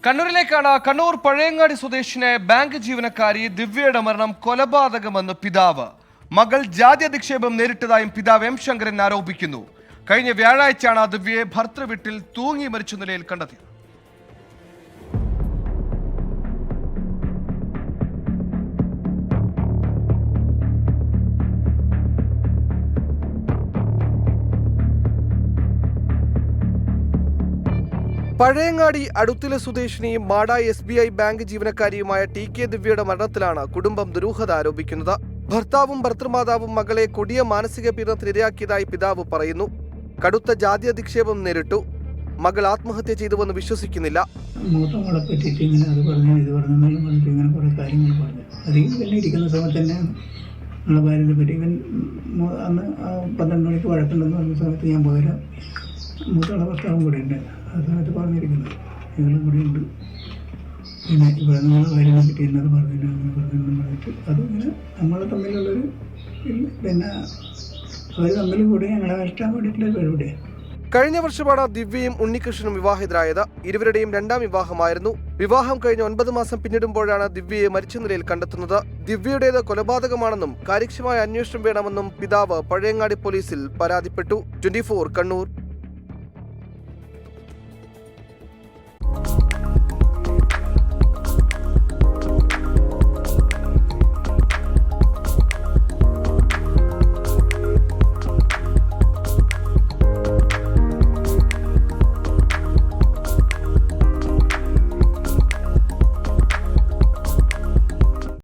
കണ്ണൂരിലേക്കാണ്. Kannur Pazhayangadi സ്വദേശിനെ bank ജീവനക്കാരി ദിവ്യയുടെ മരണം കൊലപാതകമെന്ന് പിതാവ്. മകൾ ജാതി അധിക്ഷേപം നേരിട്ടതായും പിതാവ് എം ശങ്കരൻ ആരോപിക്കുന്നു. കഴിഞ്ഞ വ്യാഴാഴ്ചയാണ് ദിവ്യയെ ഭർത്തൃവീട്ടിൽ തൂങ്ങി മരിച്ച നിലയിൽ കണ്ടെത്തിയത്. പഴയങ്ങാടി അടുത്തിലെ സ്വദേശിനിയും മാട SBI ബാങ്ക് ജീവനക്കാരിയുമായ TK ദിവ്യയുടെ മരണത്തിലാണ് കുടുംബം ദുരൂഹത ആരോപിക്കുന്നത്. ഭർത്താവും ഭർത്തൃമാതാവും മകളെ കൊടിയ മാനസിക പീഡനത്തിനിരയാക്കിയതായി പിതാവ് പറയുന്നു. കടുത്ത ജാതി അധിക്ഷേപം നേരിട്ടു. മകൾ ആത്മഹത്യ ചെയ്തുവെന്ന് വിശ്വസിക്കുന്നില്ല. മൂത്തമകളെ പറ്റിയിട്ട് ഇങ്ങനെ അത് പറഞ്ഞു ഇത് പറഞ്ഞു ഇങ്ങനെ കുറേ കാര്യങ്ങൾ പറഞ്ഞു. അധികം പിന്നെ ഇരിക്കുന്ന സമയത്ത് തന്നെ നമ്മളെ ഭാര്യനെ പറ്റി ഇവൻ അന്ന് 12 മണിക്ക് വഴക്കുണ്ടെന്ന് പറഞ്ഞ സമയത്ത് ഞാൻ പോരാ മൂത്തവളെ ഭർത്താവും കൂടെ ഉണ്ട്. ആ സമയത്ത് പറഞ്ഞിരിക്കുന്നത് ഞങ്ങളും കൂടെ ഉണ്ട്. പിന്നെ ഇവിടെ നമ്മളെ ഭാര്യനെ പറ്റി എന്നത് പറഞ്ഞു അങ്ങനെ പറഞ്ഞു പറഞ്ഞിട്ട് അതിങ്ങനെ നമ്മൾ തമ്മിലുള്ളൊരു പിന്നെ അവർ തമ്മിൽ കൂടി ഞങ്ങളെ വരട്ടാൻ വേണ്ടിയിട്ടുള്ള പരിപാടിയാണ്. കഴിഞ്ഞ വർഷമാണ് ദിവ്യയും ഉണ്ണികൃഷ്ണനും വിവാഹിതരായത്. ഇരുവരുടെയും 2ാം വിവാഹമായിരുന്നു. വിവാഹം കഴിഞ്ഞ് 9 മാസം പിന്നിടുമ്പോഴാണ് ദിവ്യയെ മരിച്ച നിലയിൽ കണ്ടെത്തുന്നത്. ദിവ്യയുടേത് കൊലപാതകമാണെന്നും കാര്യക്ഷമമായ അന്വേഷണം വേണമെന്നും പിതാവ് പഴയങ്ങാടി പോലീസിൽ പരാതിപ്പെട്ടു. 24 കണ്ണൂർ.